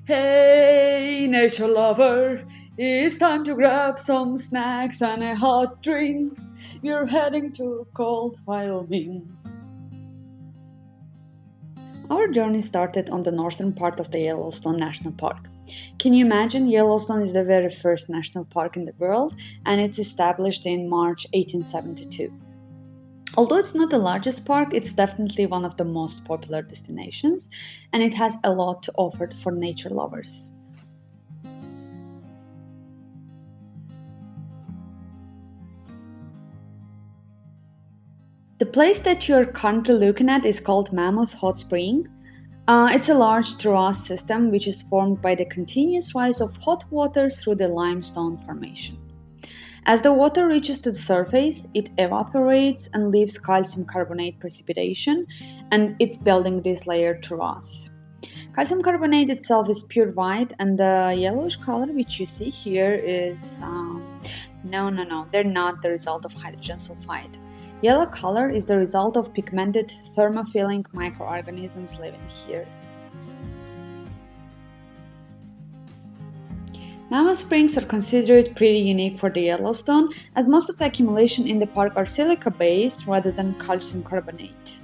Hey, nature lover, it's time to grab some snacks and a hot drink. We're heading to cold Wyoming. Our journey started on the northern part of the Yellowstone National Park. Can you imagine? Yellowstone is the very first national park in the world and it's established in March 1872. Although it's not the largest park, it's definitely one of the most popular destinations and it has a lot to offer for nature lovers. The place that you're currently looking at is called Mammoth Hot Spring. It's a large terrace system which is formed by the continuous rise of hot water through the limestone formation. As the water reaches the surface, it evaporates and leaves calcium carbonate precipitation, and it's building this layered terrace. Calcium carbonate itself is pure white, and the yellowish color which you see here is no, they're not the result of hydrogen sulfide. Yellow color is the result of pigmented thermophilic microorganisms living here. Mammoth Springs are considered pretty unique for the Yellowstone, as most of the accumulation in the park are silica based rather than calcium carbonate.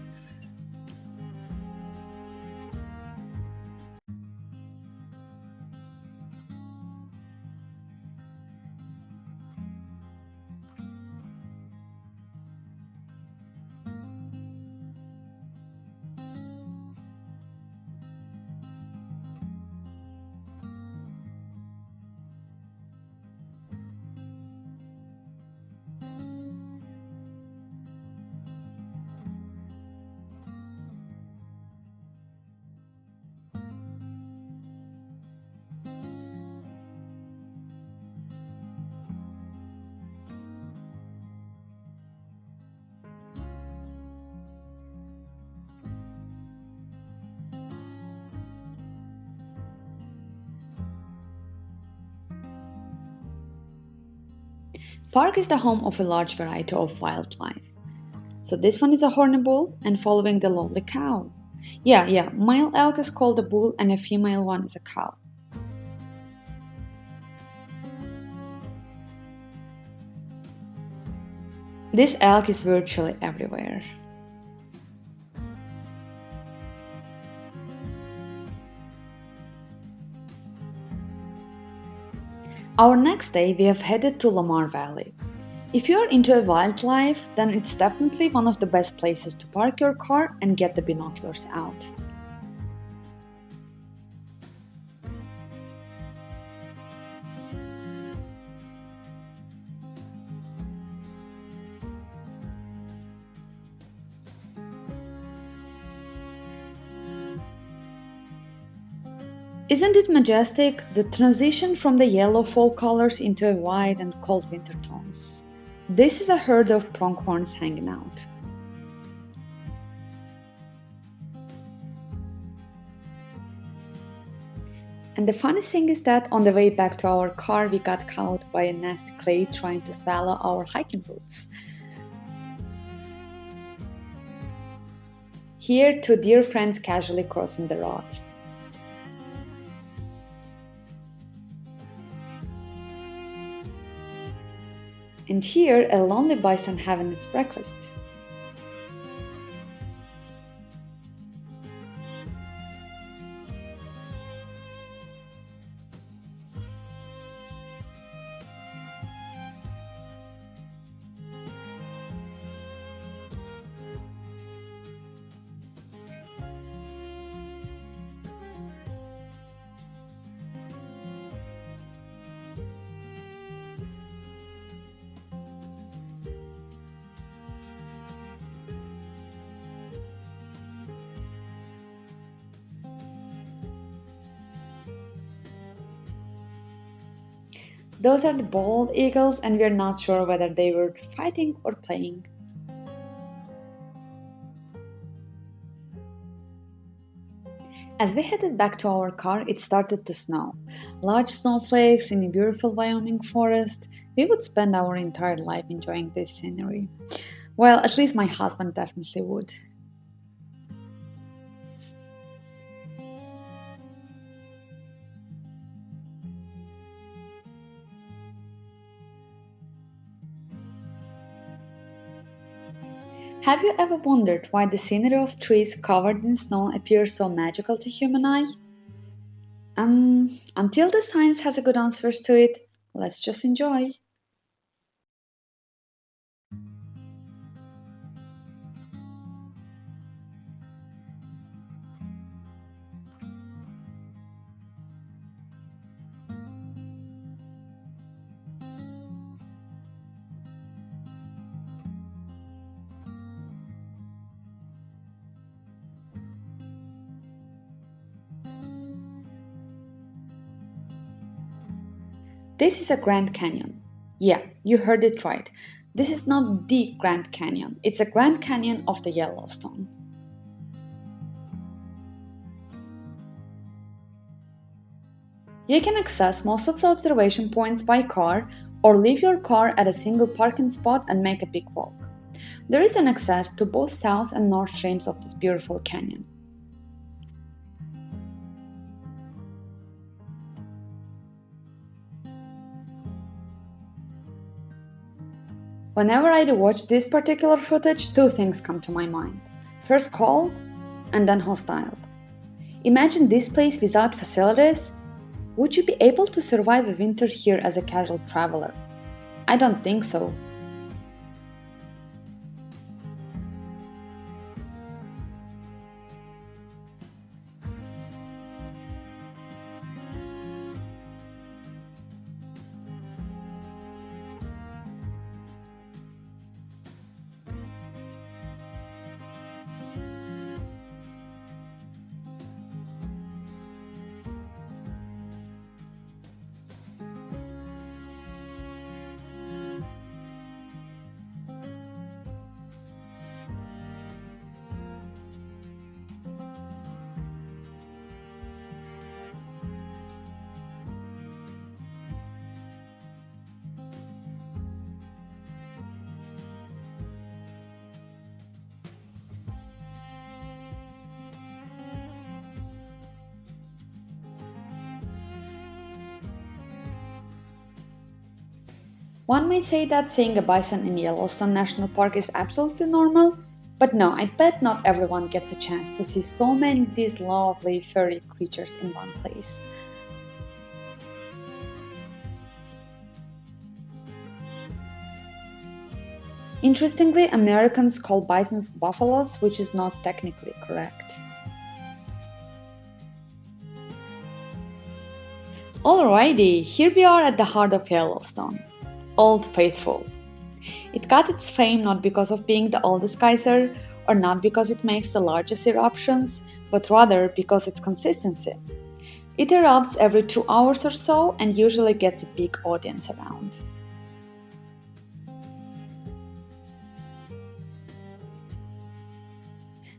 Park is the home of a large variety of wildlife. So this one is a horny bull and following the lovely cow. Yeah, male elk is called a bull and a female one is a cow. This elk is virtually everywhere. Our next day we have headed to Lamar Valley. If you are into wildlife, then it's definitely one of the best places to park your car and get the binoculars out. Isn't it majestic, the transition from the yellow fall colors into a white and cold winter tones? This is a herd of pronghorns hanging out. And the funny thing is that on the way back to our car, we got caught by a nasty clay trying to swallow our hiking boots. Here, two dear friends casually crossing the road. And here, a lonely bison having its breakfast. Those are the bald eagles, and we're not sure whether they were fighting or playing. As we headed back to our car, it started to snow. Large snowflakes in a beautiful Wyoming forest. We would spend our entire life enjoying this scenery. Well, at least my husband definitely would. Have you ever wondered why the scenery of trees covered in snow appears so magical to human eye? Until the science has a good answers to it, let's just enjoy. This is a Grand Canyon. Yeah, you heard it right. This is not the Grand Canyon, it's a Grand Canyon of the Yellowstone. You can access most of the observation points by car or leave your car at a single parking spot and make a big walk. There is an access to both south and north streams of this beautiful canyon. Whenever I watch this particular footage, two things come to my mind. First cold, and then hostile. Imagine this place without facilities. Would you be able to survive a winter here as a casual traveler? I don't think so. One may say that seeing a bison in Yellowstone National Park is absolutely normal, but no, I bet not everyone gets a chance to see so many of these lovely furry creatures in one place. Interestingly, Americans call bisons buffaloes, which is not technically correct. Alrighty, here we are at the heart of Yellowstone. Old Faithful. It got its fame not because of being the oldest geyser or not because it makes the largest eruptions, but rather because its consistency. It erupts every 2 hours or so and usually gets a big audience around.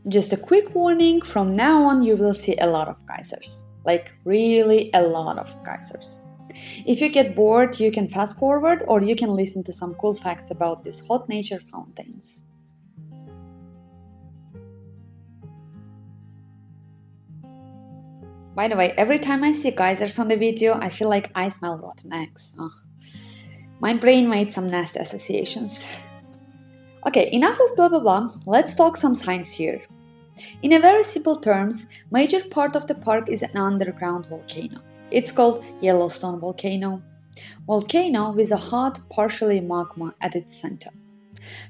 Just a quick warning, from now on you will see a lot of geysers. Like really a lot of geysers. If you get bored, you can fast forward or you can listen to some cool facts about these hot nature fountains. By the way, every time I see geysers on the video, I feel like I smell rotten eggs. Ugh. My brain made some nasty associations. Okay, enough of blah blah blah, let's talk some science here. In a very simple terms, major part of the park is an underground volcano. It's called Yellowstone volcano. Volcano with a hot, partially magma at its center.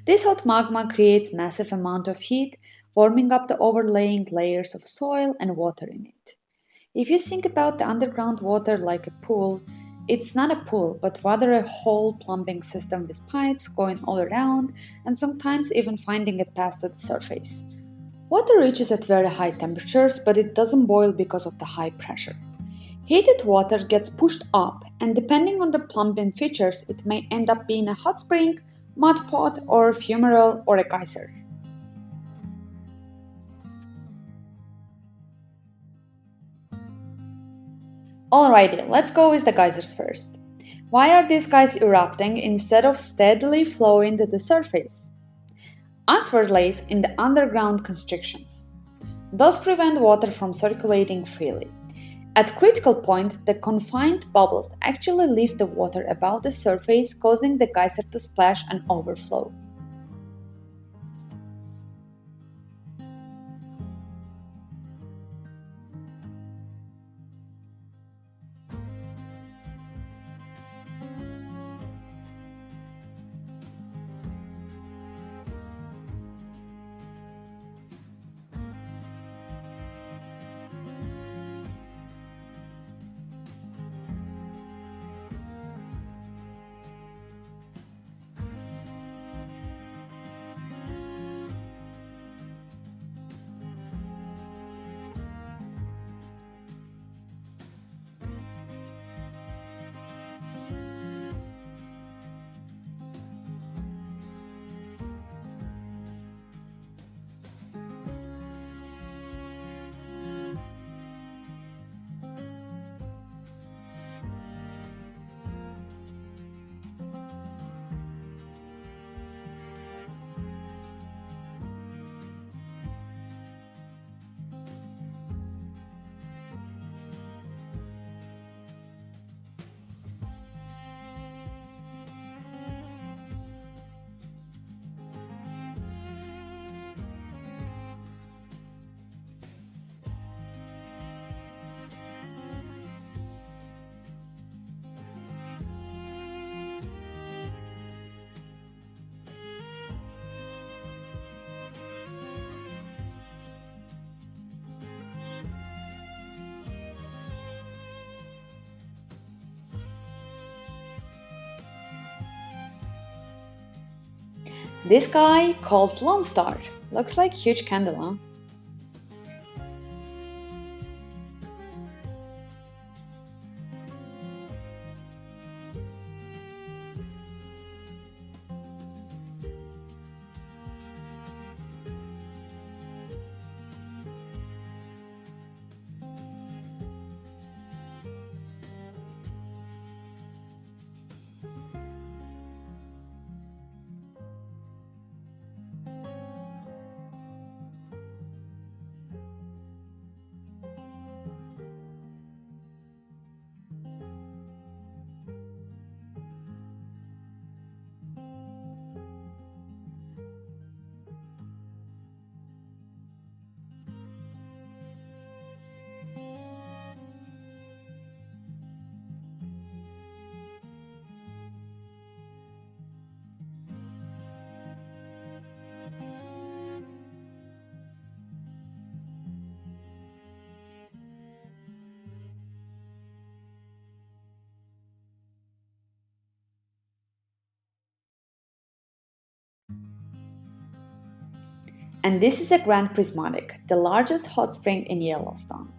This hot magma creates massive amount of heat, warming up the overlaying layers of soil and water in it. If you think about the underground water like a pool, it's not a pool, but rather a whole plumbing system with pipes going all around and sometimes even finding a path to the surface. Water reaches at very high temperatures, but it doesn't boil because of the high pressure. Heated water gets pushed up, and depending on the plumbing features, it may end up being a hot spring, mud pot, or fumarole, or a geyser. Alrighty, let's go with the geysers first. Why are these guys erupting instead of steadily flowing to the surface? Answer lays in the underground constrictions. Those prevent water from circulating freely. At critical point, the confined bubbles actually lift the water above the surface, causing the geyser to splash and overflow. This guy, called Lone Star, looks like a huge candle, huh? And this is a Grand Prismatic, the largest hot spring in Yellowstone.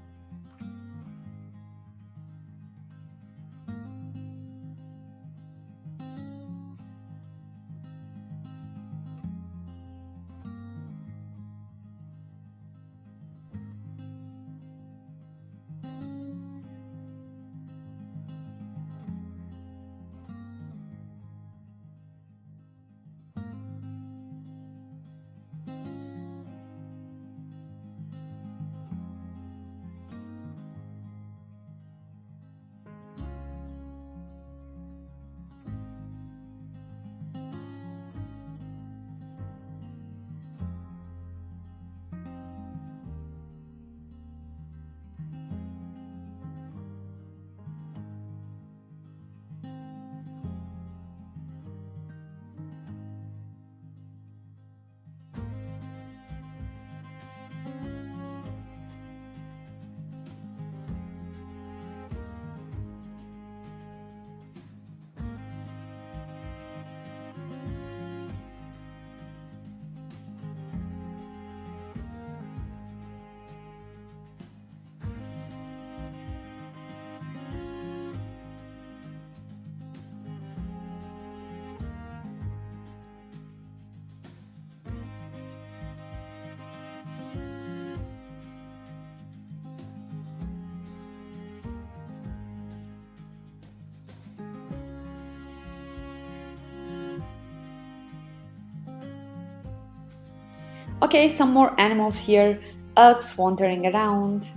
Okay, some more animals here. Elks wandering around.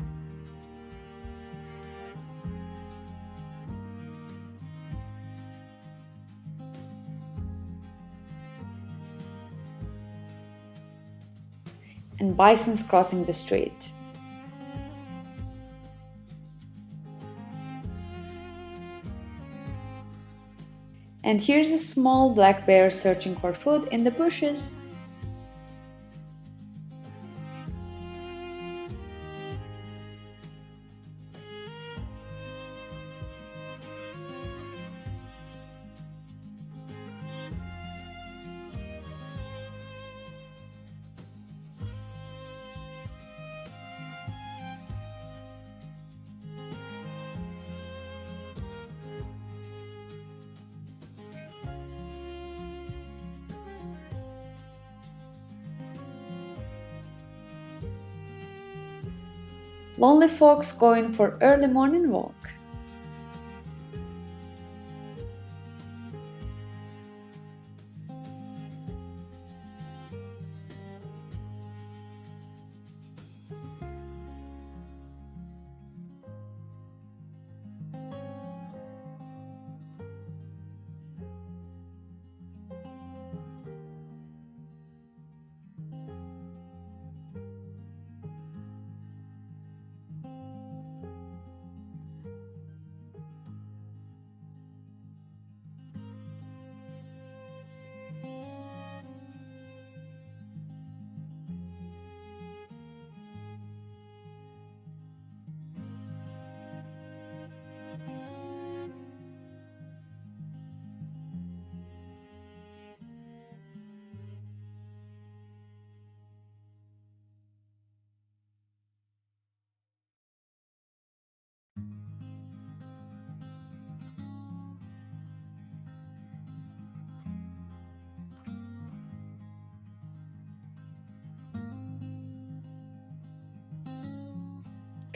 And bisons crossing the street. And here's a small black bear searching for food in the bushes. Lonely folks going for early morning walk.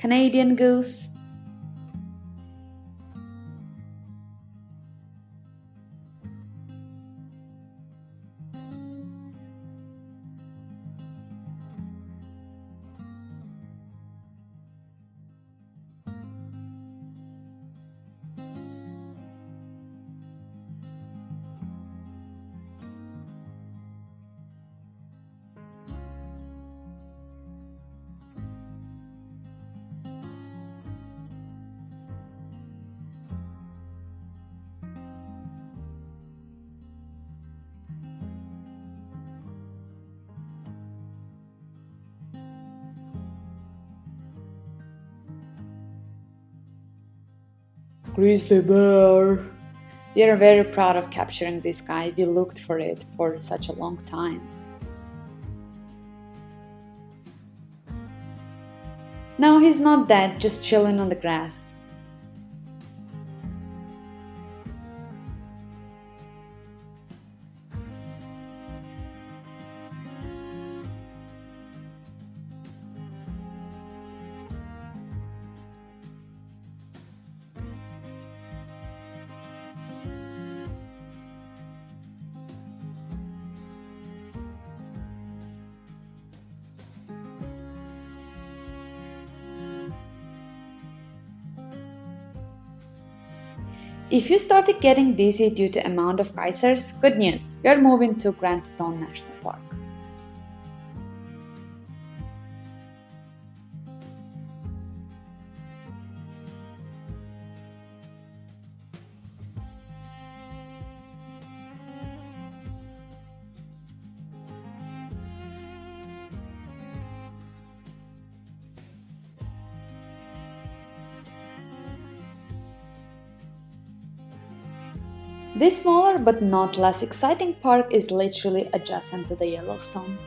Canadian goose. Grizzly bear. We are very proud of capturing this guy. We looked for it for such a long time. No, he's not dead, just chilling on the grass. If you started getting dizzy due to amount of geysers, good news, we are moving to Grand Teton National Park. This smaller but not less exciting park is literally adjacent to the Yellowstone.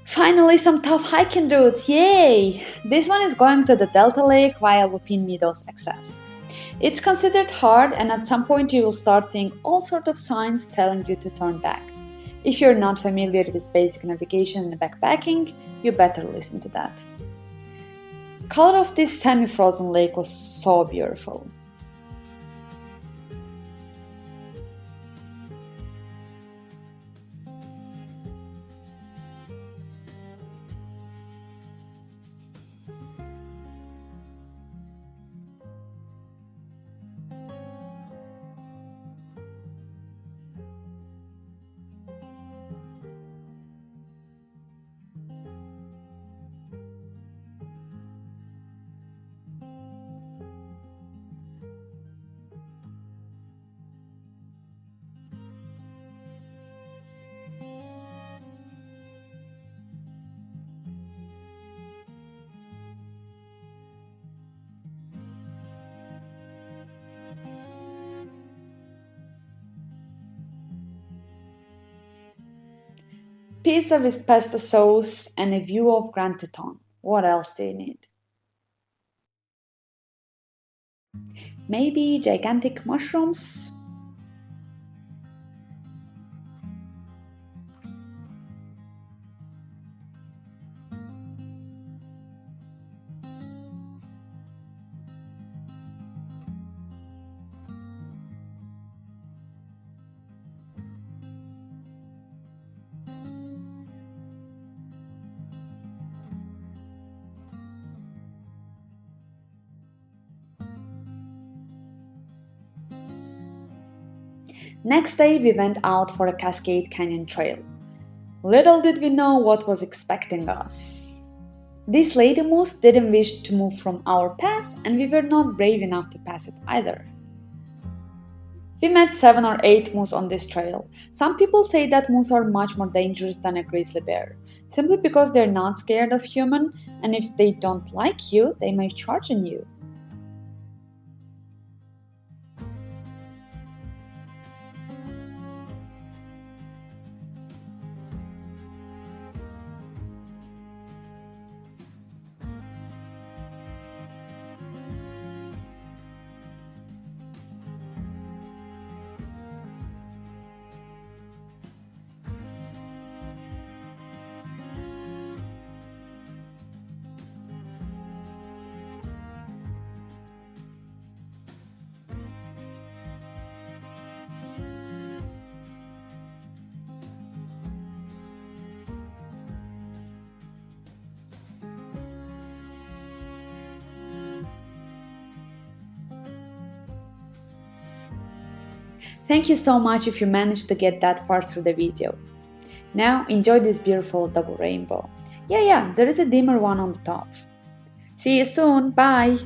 Finally, some tough hiking routes, yay! This one is going to the Delta Lake via Lupine Meadows Access. It's considered hard, and at some point you will start seeing all sorts of signs telling you to turn back. If you're not familiar with basic navigation and backpacking, you better listen to that. Color of this semi-frozen lake was so beautiful. Pizza with pesto sauce and a view of Grand Teton. What else do you need? Maybe gigantic mushrooms? Next day we went out for a Cascade Canyon trail. Little did we know what was expecting us. This lady moose didn't wish to move from our path, and we were not brave enough to pass it either. We met 7 or 8 moose on this trail. Some people say that moose are much more dangerous than a grizzly bear, simply because they're not scared of human, and if they don't like you, they may charge on you. Thank you so much if you managed to get that far through the video. Now enjoy this beautiful double rainbow. Yeah, there is a dimmer one on the top. See you soon. Bye.